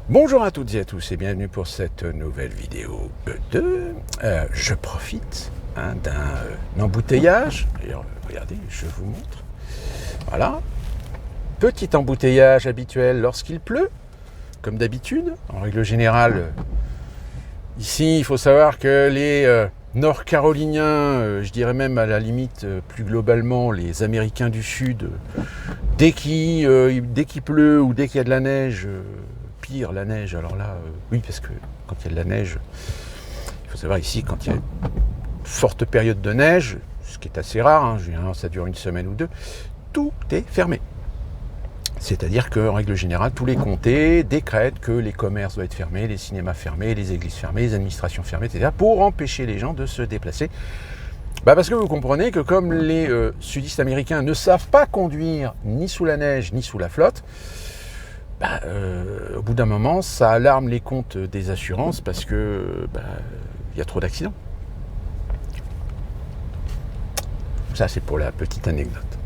Bonjour à toutes et à tous et bienvenue pour cette nouvelle vidéo je profite d'un embouteillage. D'ailleurs, regardez, je vous montre. Voilà. Petit embouteillage habituel lorsqu'il pleut, comme d'habitude. En règle générale, ici, il faut savoir que les Nord-Caroliniens, je dirais même à la limite plus globalement les Américains du Sud, dès qu'il pleut ou dès qu'il y a de la neige, pire la neige, alors là, oui, parce que quand il y a de la neige, il faut savoir ici, quand il y a une forte période de neige, ce qui est assez rare, généralement ça dure une semaine ou deux, tout est fermé. C'est-à-dire qu'en règle générale, tous les comtés décrètent que les commerces doivent être fermés, les cinémas fermés, les églises fermées, les administrations fermées, etc., pour empêcher les gens de se déplacer. Parce que vous comprenez que comme les sudistes américains ne savent pas conduire ni sous la neige ni sous la flotte, au bout d'un moment, ça alarme les comptes des assurances parce que y a trop d'accidents. Ça, c'est pour la petite anecdote.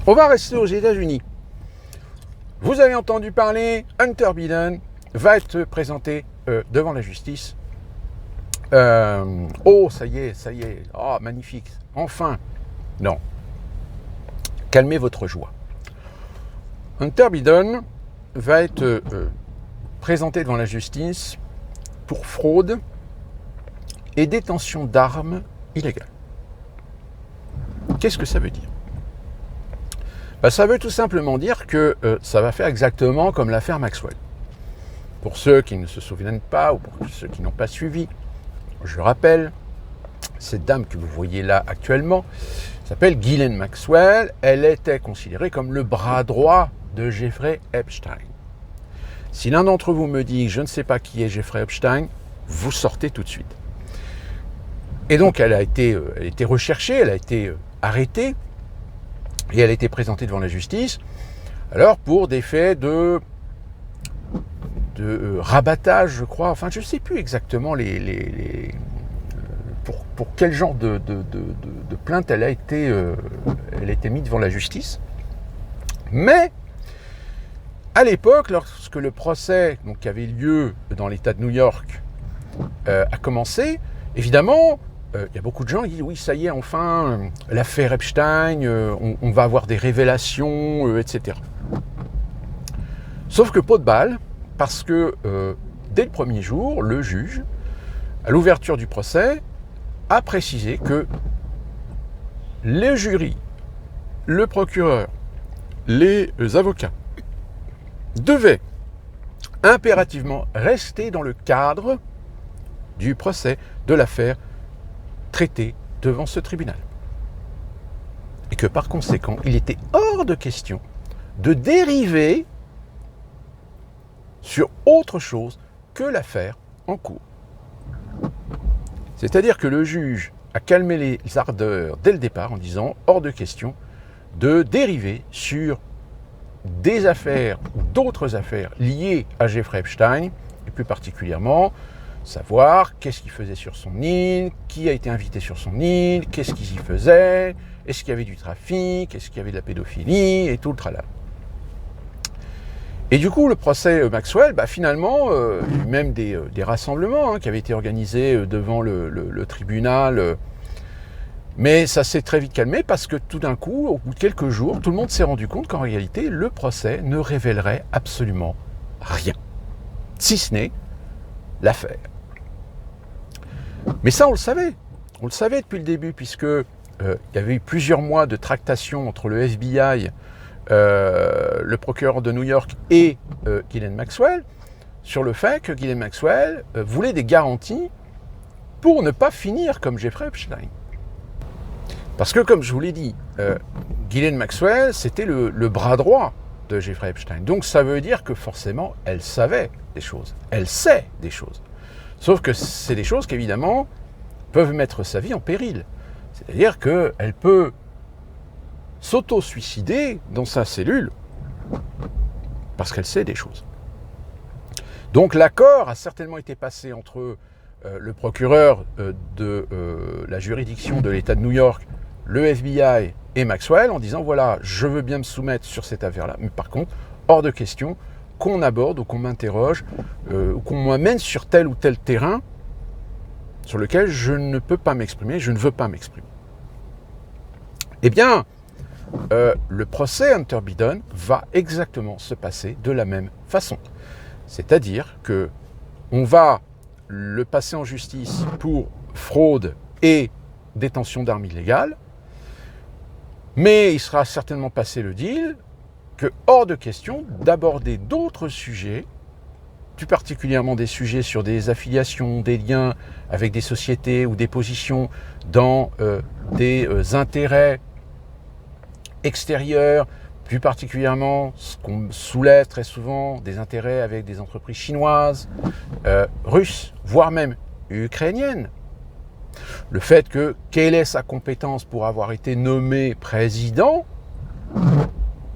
On va rester aux États-Unis. Vous avez entendu parler, Hunter Biden va être présenté devant la justice. Oh, ça y est, oh, magnifique, enfin. Non, calmez votre joie. Hunter Biden va être présenté devant la justice pour fraude et détention d'armes illégales. Qu'est-ce que ça veut dire ? Ça veut tout simplement dire que ça va faire exactement comme l'affaire Maxwell. Pour ceux qui ne se souviennent pas ou pour ceux qui n'ont pas suivi, je rappelle, cette dame que vous voyez là actuellement s'appelle Ghislaine Maxwell. Elle était considérée comme le bras droit de Jeffrey Epstein. Si l'un d'entre vous me dit « je ne sais pas qui est Jeffrey Epstein », vous sortez tout de suite. Et donc elle a été recherchée, elle a été arrêtée et elle a été présentée devant la justice alors pour des faits de rabattage, je crois, enfin je ne sais plus exactement pour quel genre de plainte elle a été mise devant la justice. Mais à l'époque, lorsque le procès qui avait lieu dans l'État de New York a commencé, évidemment, il y a beaucoup de gens qui disent « oui, ça y est, enfin, l'affaire Epstein, on va avoir des révélations, etc. » Sauf que pot de balle, parce que dès le premier jour, le juge, à l'ouverture du procès, a précisé que le jury, le procureur, les avocats devaient impérativement rester dans le cadre du procès de l'affaire traitée devant ce tribunal. Et que par conséquent, il était hors de question de dériver sur autre chose que l'affaire en cours. C'est-à-dire que le juge a calmé les ardeurs dès le départ en disant hors de question de dériver sur des affaires ou d'autres affaires liées à Jeffrey Epstein, et plus particulièrement savoir qu'est-ce qu'il faisait sur son île, qui a été invité sur son île, qu'est-ce qu'il y faisait, est-ce qu'il y avait du trafic, est-ce qu'il y avait de la pédophilie, et tout le tralala. Et du coup, le procès Maxwell, finalement, même des rassemblements qui avaient été organisés devant le tribunal, mais ça s'est très vite calmé parce que tout d'un coup, au bout de quelques jours, tout le monde s'est rendu compte qu'en réalité, le procès ne révélerait absolument rien, si ce n'est l'affaire. Mais ça, on le savait depuis le début, puisque il y avait eu plusieurs mois de tractation entre le FBI, le procureur de New York et Ghislaine Maxwell, sur le fait que Ghislaine Maxwell voulait des garanties pour ne pas finir comme Jeffrey Epstein. Parce que, comme je vous l'ai dit, Ghislaine Maxwell, c'était le bras droit de Jeffrey Epstein. Donc ça veut dire que forcément, elle savait des choses. Elle sait des choses. Sauf que c'est des choses qui, évidemment, peuvent mettre sa vie en péril. C'est-à-dire qu'elle peut s'auto-suicider dans sa cellule parce qu'elle sait des choses. Donc l'accord a certainement été passé entre le procureur de la juridiction de l'État de New York, le FBI et Maxwell en disant voilà, je veux bien me soumettre sur cette affaire-là, mais par contre, hors de question qu'on aborde ou qu'on m'interroge ou qu'on m'amène sur tel ou tel terrain sur lequel je ne peux pas m'exprimer, je ne veux pas m'exprimer. Eh bien, le procès Hunter Biden va exactement se passer de la même façon. C'est-à-dire que on va le passer en justice pour fraude et détention d'armes illégales, mais il sera certainement passé le deal que hors de question d'aborder d'autres sujets, plus particulièrement des sujets sur des affiliations, des liens avec des sociétés ou des positions dans des intérêts extérieurs, plus particulièrement ce qu'on soulève très souvent, des intérêts avec des entreprises chinoises, russes, voire même ukrainiennes. Le fait que quelle est sa compétence pour avoir été nommé président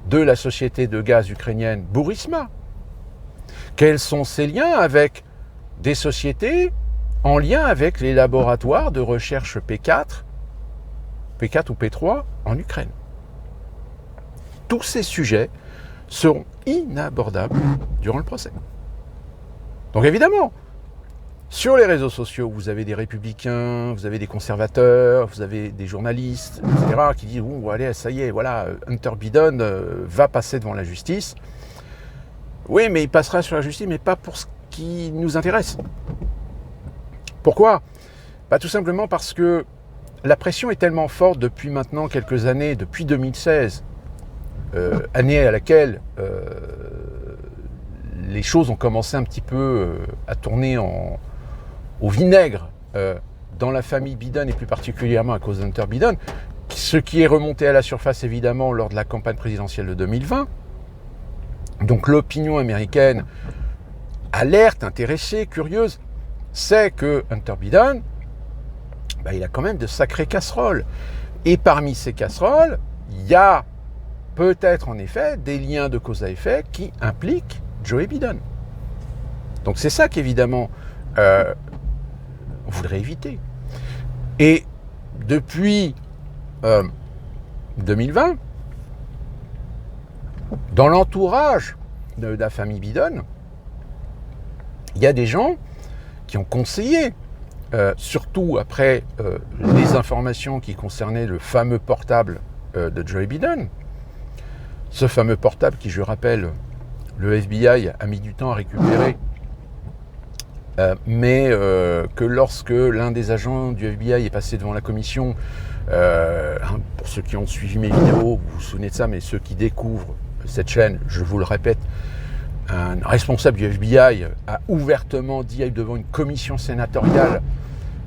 de la société de gaz ukrainienne Burisma? Quels sont ses liens avec des sociétés en lien avec les laboratoires de recherche P4 ou P3 en Ukraine? Tous ces sujets seront inabordables durant le procès. Donc évidemment, sur les réseaux sociaux, vous avez des républicains, vous avez des conservateurs, vous avez des journalistes, etc., qui disent « Bon, allez, ça y est, voilà, Hunter Biden va passer devant la justice. » Oui, mais il passera sur la justice, mais pas pour ce qui nous intéresse. Pourquoi ? Tout simplement parce que la pression est tellement forte depuis maintenant quelques années, depuis 2016, année à laquelle les choses ont commencé un petit peu à tourner au vinaigre dans la famille Biden et plus particulièrement à cause d'Hunter Biden, ce qui est remonté à la surface évidemment lors de la campagne présidentielle de 2020. Donc l'opinion américaine, alerte, intéressée, curieuse, sait que Hunter Biden, il a quand même de sacrées casseroles. Et parmi ces casseroles, il y a peut-être en effet des liens de cause à effet qui impliquent Joe Biden. Donc c'est ça qu'évidemment on voudrait éviter. Et depuis 2020, dans l'entourage de la famille Biden, il y a des gens qui ont conseillé, surtout après les informations qui concernaient le fameux portable de Joe Biden, ce fameux portable qui, je rappelle, le FBI a mis du temps à récupérer, mais que lorsque l'un des agents du FBI est passé devant la commission, pour ceux qui ont suivi mes vidéos, vous vous souvenez de ça, mais ceux qui découvrent cette chaîne, je vous le répète, un responsable du FBI a ouvertement dit devant une commission sénatoriale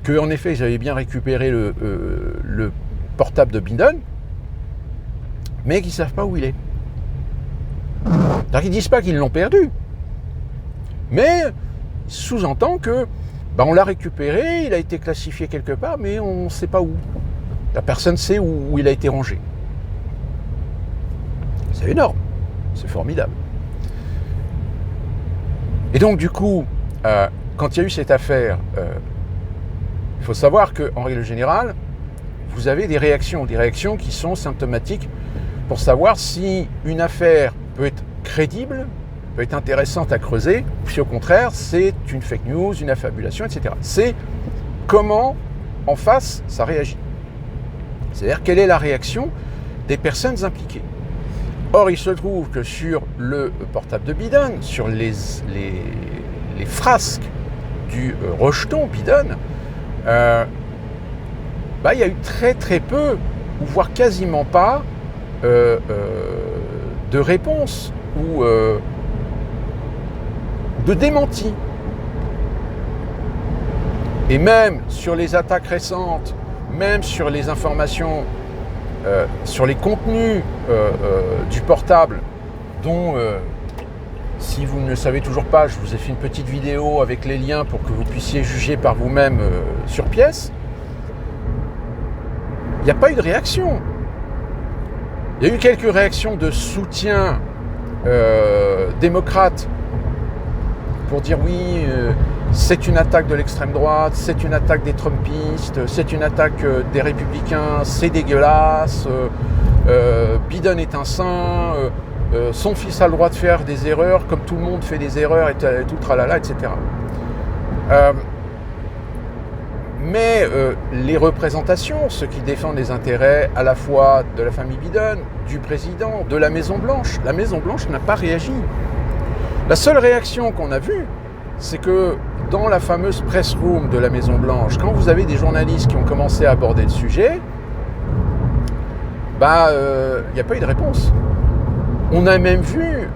que, en effet, ils avaient bien récupéré le portable de Biden, mais qu'ils ne savent pas où il est. Donc ils ne disent pas qu'ils l'ont perdu, mais sous-entend que on l'a récupéré, il a été classifié quelque part, mais on ne sait pas où. La personne sait où il a été rangé. C'est énorme, c'est formidable. Et donc du coup, quand il y a eu cette affaire, il faut savoir qu'en règle générale, vous avez des réactions qui sont symptomatiques pour savoir si une affaire peut être crédible, peut être intéressante à creuser, ou si au contraire c'est une fake news, une affabulation, etc. C'est comment en face ça réagit. C'est-à-dire quelle est la réaction des personnes impliquées. Or, il se trouve que sur le portable de Biden, sur les frasques du rejeton Biden, il y a eu très très peu, ou voire quasiment pas, de réponses ou de démentis. Et même sur les attaques récentes, même sur les informations, sur les contenus du portable, dont, si vous ne le savez toujours pas, je vous ai fait une petite vidéo avec les liens pour que vous puissiez juger par vous-même sur pièce, il n'y a pas eu de réaction. Il y a eu quelques réactions de soutien démocrate pour dire oui, c'est une attaque de l'extrême droite, c'est une attaque des Trumpistes, c'est une attaque des républicains, c'est dégueulasse, Biden est un saint. son fils a le droit de faire des erreurs, comme tout le monde fait des erreurs, et tout tralala, etc. Mais les représentations, ceux qui défendent les intérêts à la fois de la famille Biden, du président, de la Maison-Blanche n'a pas réagi. La seule réaction qu'on a vue, c'est que dans la fameuse press room de la Maison-Blanche, quand vous avez des journalistes qui ont commencé à aborder le sujet, il n'y a pas eu de réponse. On a même vu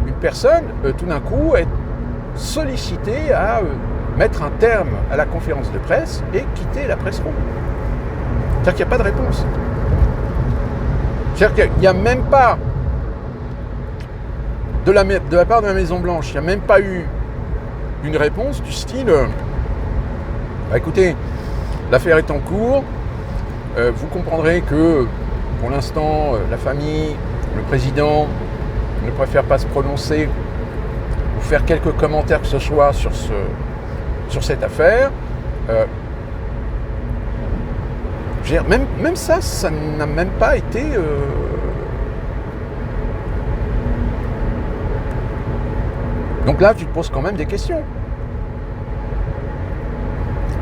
une personne, tout d'un coup, être sollicitée à mettre un terme à la conférence de presse et quitter la press room. C'est-à-dire qu'il n'y a pas de réponse. C'est-à-dire qu'il n'y a même pas, de la part de la Maison-Blanche, il n'y a même pas eu une réponse du style écoutez, l'affaire est en cours, vous comprendrez que pour l'instant, la famille, le président ne préfère pas se prononcer ou faire quelques commentaires que ce soit sur cette affaire. Même ça n'a même pas été... Donc là, tu te poses quand même des questions.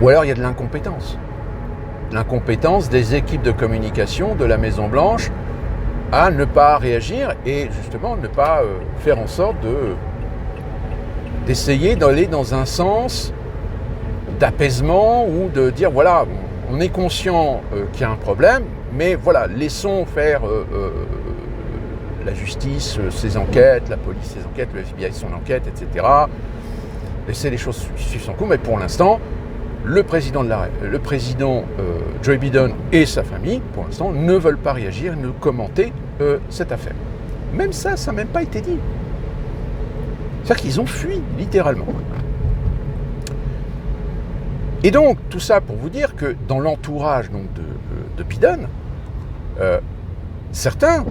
Ou alors, il y a de l'incompétence. L'incompétence des équipes de communication de la Maison-Blanche à ne pas réagir et justement ne pas faire en sorte d'essayer d'aller dans un sens d'apaisement ou de dire voilà, on est conscient qu'il y a un problème, mais voilà, laissons faire la justice ses enquêtes, la police ses enquêtes, le FBI son enquête, etc. Laisser les choses suivre son cours, mais pour l'instant, le président Joe Biden et sa famille, pour l'instant, ne veulent pas réagir, ne commenter cette affaire. Même ça n'a même pas été dit. C'est-à-dire qu'ils ont fui, littéralement. Et donc, tout ça pour vous dire que dans l'entourage donc, de Biden, certains,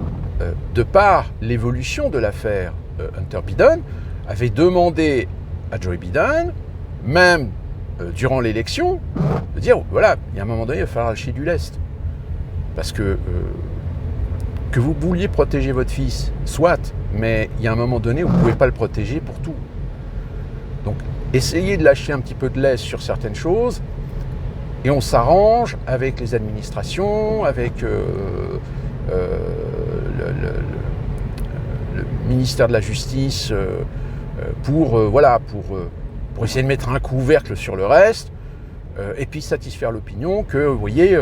de par l'évolution de l'affaire Hunter Biden, avaient demandé à Joe Biden, même durant l'élection, de dire, voilà, il y a un moment donné, il va falloir lâcher du lest. Parce que vous vouliez protéger votre fils, soit, mais il y a un moment donné où vous ne pouvez pas le protéger pour tout. Donc, essayez de lâcher un petit peu de lest sur certaines choses, et on s'arrange avec les administrations, avec le ministère de la Justice, pour essayer de mettre un couvercle sur le reste, et puis satisfaire l'opinion que, vous voyez,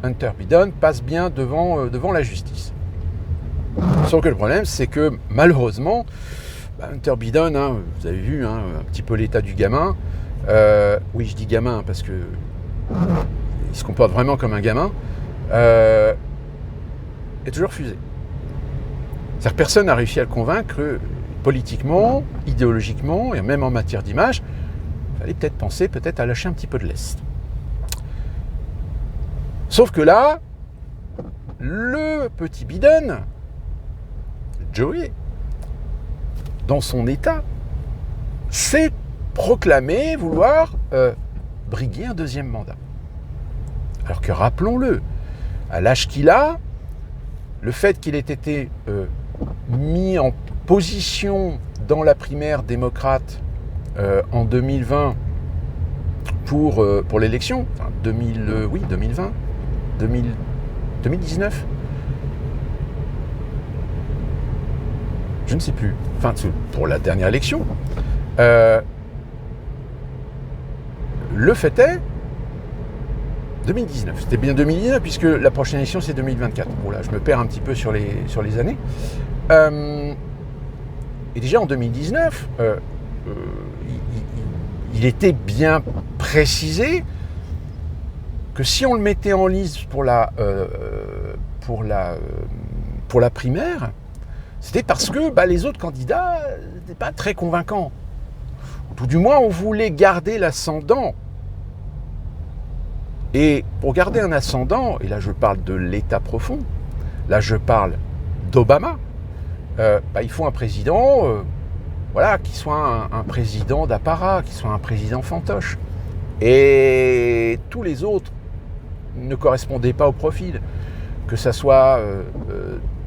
Hunter Biden passe bien devant la justice. Sauf que le problème, c'est que malheureusement, Hunter Biden, vous avez vu un petit peu l'état du gamin. Oui, je dis gamin parce que il se comporte vraiment comme un gamin. Est toujours refusé. C'est-à-dire que personne n'a réussi à le convaincre politiquement, idéologiquement et même en matière d'image. Il fallait peut-être penser à lâcher un petit peu de lest. Sauf que là, le petit Biden, Joey, dans son état, s'est proclamé vouloir briguer un deuxième mandat. Alors que rappelons-le, à l'âge qu'il a, le fait qu'il ait été mis en position dans la primaire démocrate en 2020 pour l'élection, enfin 2020, 2019, je ne sais plus, enfin pour la dernière élection, le fait est 2019, c'était bien 2019 puisque la prochaine élection c'est 2024. Bon là je me perds un petit peu sur les années. Et déjà en 2019, il était bien précisé que si on le mettait en liste pour la primaire, c'était parce que les autres candidats n'étaient pas très convaincants. Ou tout du moins, on voulait garder l'ascendant. Et pour garder un ascendant, et là je parle de l'État profond, là je parle d'Obama, il faut un président qui soit un président d'apparat, qui soit un président fantoche. Et tous les autres ne correspondaient pas au profil, que ça soit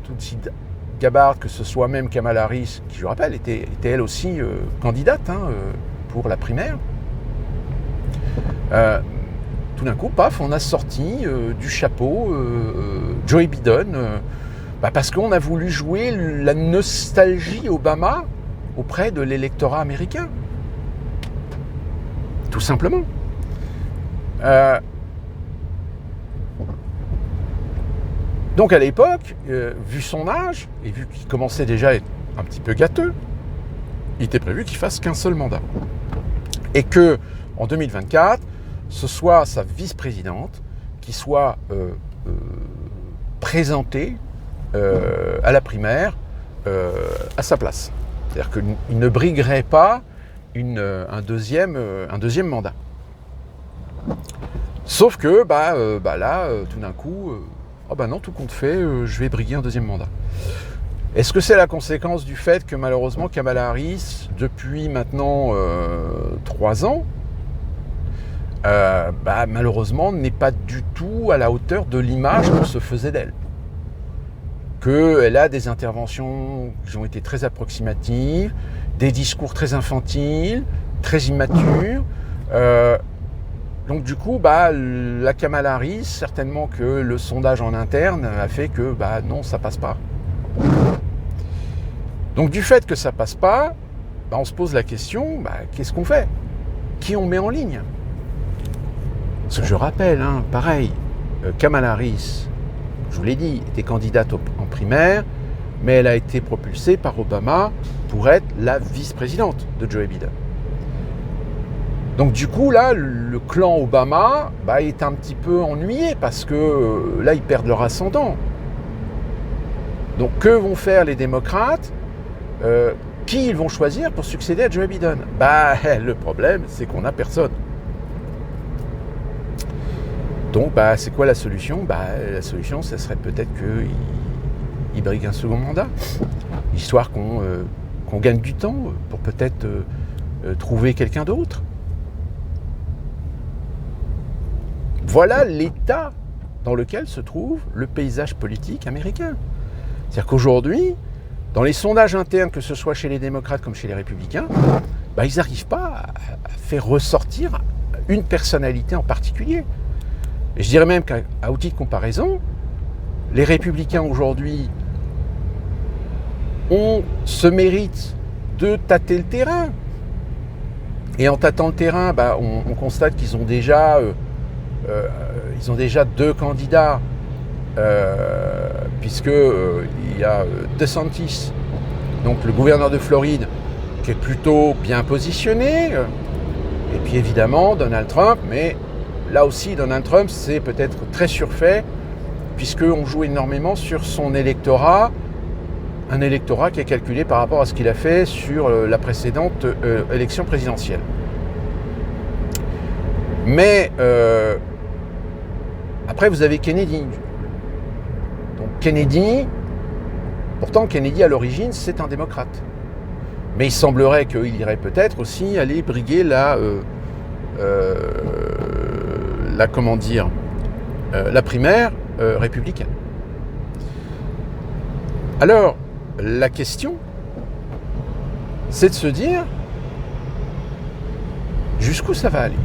tout de suite Gabbard, que ce soit même Kamala Harris, qui, je rappelle, était elle aussi candidate pour la primaire, tout d'un coup, paf, on a sorti du chapeau Joe Biden, parce qu'on a voulu jouer la nostalgie Obama auprès de l'électorat américain. Tout simplement. Donc à l'époque, vu son âge, et vu qu'il commençait déjà à être un petit peu gâteux, il était prévu qu'il fasse qu'un seul mandat. Et que en 2024, ce soit sa vice-présidente qui soit présentée à la primaire à sa place. C'est-à-dire qu'il ne briguerait pas un deuxième mandat. Sauf que là, tout d'un coup, non, tout compte fait, je vais briguer un deuxième mandat. Est-ce que c'est la conséquence du fait que malheureusement Kamala Harris, depuis maintenant 3 ans, malheureusement n'est pas du tout à la hauteur de l'image qu'on se faisait d'elle? Qu'elle a des interventions qui ont été très approximatives, des discours très infantiles, très immatures. Donc du coup, la Kamala Harris, certainement que le sondage en interne a fait que non, ça passe pas. Donc du fait que ça passe pas, on se pose la question, qu'est-ce qu'on fait? Qui on met en ligne? Parce que je rappelle, pareil, Kamala Harris, je vous l'ai dit, était candidate en primaire, mais elle a été propulsée par Obama pour être la vice-présidente de Joe Biden. Donc du coup, là, le clan Obama est un petit peu ennuyé parce que là, ils perdent leur ascendant. Donc que vont faire les démocrates? Qui ils vont choisir pour succéder à Joe Biden? Le problème, c'est qu'on n'a personne. Donc, c'est quoi la solution? La solution, ça serait peut-être qu'il brigue un second mandat, histoire qu'on gagne du temps pour peut-être trouver quelqu'un d'autre. Voilà l'état dans lequel se trouve le paysage politique américain. C'est-à-dire qu'aujourd'hui, dans les sondages internes, que ce soit chez les démocrates comme chez les républicains, ils n'arrivent pas à faire ressortir une personnalité en particulier. Et je dirais même qu'à outil de comparaison, les républicains aujourd'hui se méritent de tâter le terrain. Et en tâtant le terrain, on constate qu'ils ont déjà 2 candidats, puisqu'il y a DeSantis, donc le gouverneur de Floride, qui est plutôt bien positionné, et puis évidemment Donald Trump, mais là aussi Donald Trump c'est peut-être très surfait, puisqu'on joue énormément sur son électorat, un électorat qui est calculé par rapport à ce qu'il a fait sur la précédente élection présidentielle. Mais après vous avez Kennedy. Donc Kennedy, pourtant Kennedy à l'origine c'est un démocrate. Mais il semblerait qu'il irait peut-être aussi aller briguer la primaire républicaine. Alors, la question, c'est de se dire jusqu'où ça va aller.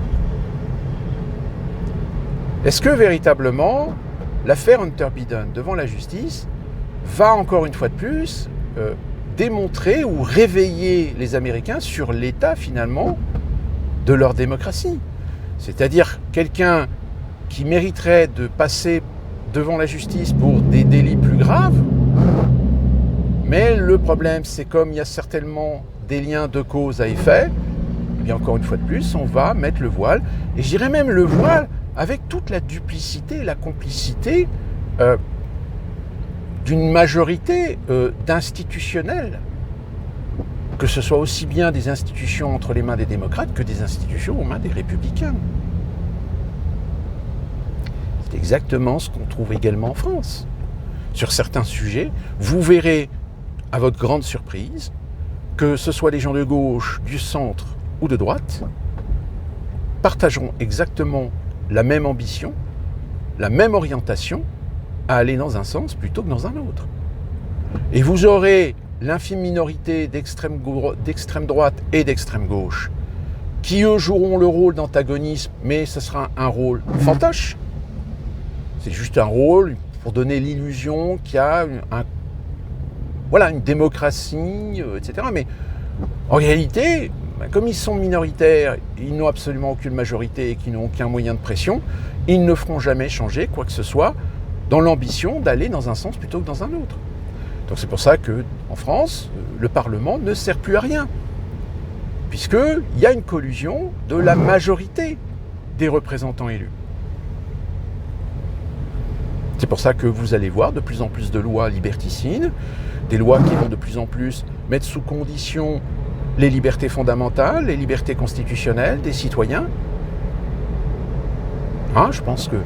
Est-ce que véritablement l'affaire Hunter Biden devant la justice va encore une fois de plus démontrer ou réveiller les Américains sur l'état finalement de leur démocratie? C'est-à-dire quelqu'un qui mériterait de passer devant la justice pour des délits plus graves, mais le problème c'est comme il y a certainement des liens de cause à effet, et bien encore une fois de plus on va mettre le voile, et je dirais même le voile avec toute la duplicité, la complicité d'une majorité d'institutionnels, que ce soit aussi bien des institutions entre les mains des démocrates que des institutions aux mains des républicains. C'est exactement ce qu'on trouve également en France. Sur certains sujets, vous verrez, à votre grande surprise, que ce soit les gens de gauche, du centre ou de droite, partageront exactement la même ambition, la même orientation, à aller dans un sens plutôt que dans un autre. Et vous aurez l'infime minorité d'extrême droite et d'extrême gauche qui, eux, joueront le rôle d'antagonisme, mais ce sera un rôle fantoche. C'est juste un rôle pour donner l'illusion qu'il y a une démocratie, etc. Mais en réalité, comme ils sont minoritaires, ils n'ont absolument aucune majorité et qu'ils n'ont aucun moyen de pression, ils ne feront jamais changer quoi que ce soit dans l'ambition d'aller dans un sens plutôt que dans un autre. Donc c'est pour ça qu'en France, le Parlement ne sert plus à rien, puisqu'il y a une collusion de la majorité des représentants élus. C'est pour ça que vous allez voir de plus en plus de lois liberticides, des lois qui vont de plus en plus mettre sous condition les libertés fondamentales, les libertés constitutionnelles des citoyens. Je pense que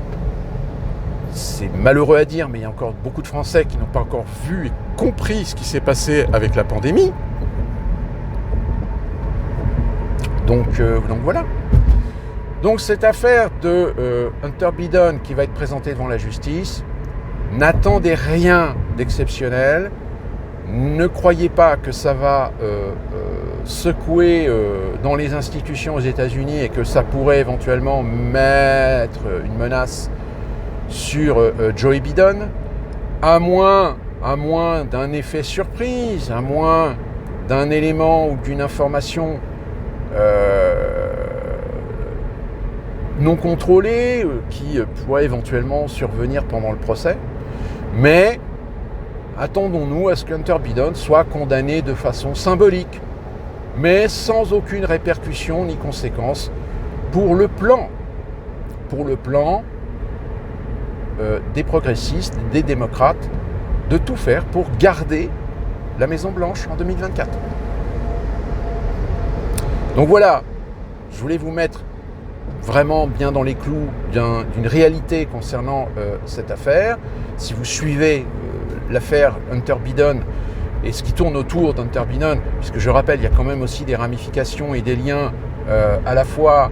c'est malheureux à dire, mais il y a encore beaucoup de Français qui n'ont pas encore vu et compris ce qui s'est passé avec la pandémie. Donc voilà. Donc cette affaire de Hunter Biden qui va être présentée devant la justice, n'attendez rien d'exceptionnel. Ne croyez pas que ça va secouer dans les institutions aux États-Unis et que ça pourrait éventuellement mettre une menace sur Joe Biden, à moins d'un effet surprise, à moins d'un élément ou d'une information non contrôlée qui pourrait éventuellement survenir pendant le procès. Mais attendons-nous à ce qu'Hunter Biden soit condamné de façon symbolique, mais sans aucune répercussion ni conséquence pour le plan des progressistes, des démocrates, de tout faire pour garder la Maison-Blanche en 2024. Donc voilà, je voulais vous mettre vraiment bien dans les clous d'une réalité concernant cette affaire. Si vous suivez l'affaire Hunter Biden et ce qui tourne autour d'Hunter Biden, puisque je rappelle, il y a quand même aussi des ramifications et des liens à la fois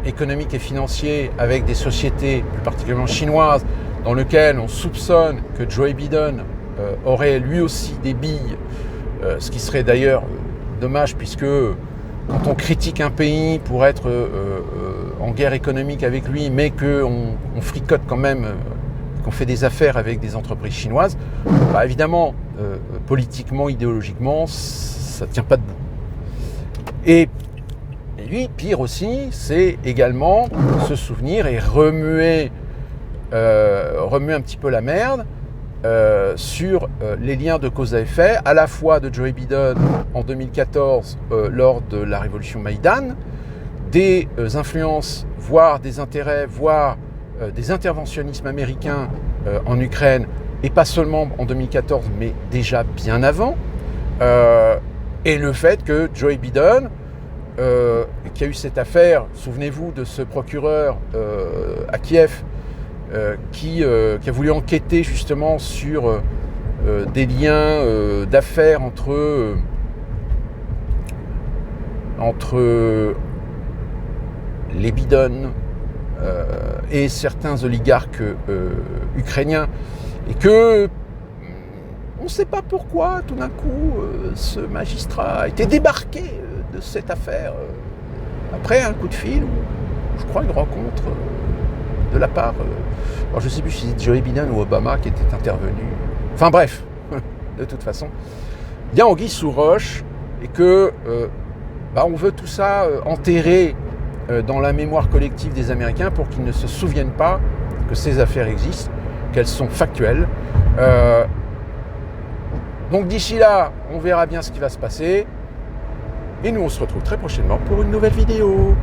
économiques et financiers avec des sociétés, plus particulièrement chinoises, dans lesquelles on soupçonne que Joe Biden aurait lui aussi des billes, ce qui serait d'ailleurs dommage, puisque quand on critique un pays pour être en guerre économique avec lui, mais qu'on fricote quand même, qu'on fait des affaires avec des entreprises chinoises, évidemment, politiquement, idéologiquement, ça ne tient pas debout. Et lui, pire aussi, c'est également se souvenir et remuer un petit peu la merde sur les liens de cause à effet, à la fois de Joe Biden en 2014 lors de la révolution Maïdan, des influences, voire des intérêts, voire des interventionnismes américains en Ukraine, et pas seulement en 2014, mais déjà bien avant, et le fait que Joe Biden, qui a eu cette affaire, souvenez-vous de ce procureur à Kiev, qui a voulu enquêter justement sur des liens d'affaires entre les Biden et certains oligarques ukrainiens, et que on ne sait pas pourquoi tout d'un coup ce magistrat a été débarqué de cette affaire après un coup de fil ou je crois une rencontre de la part, alors je ne sais plus si c'est Joe Biden ou Obama qui était intervenu. Enfin bref, de toute façon, il y a anguille sous roche, et que on veut tout ça enterrer dans la mémoire collective des Américains pour qu'ils ne se souviennent pas que ces affaires existent, qu'elles sont factuelles. Donc d'ici là, on verra bien ce qui va se passer. Et nous, on se retrouve très prochainement pour une nouvelle vidéo.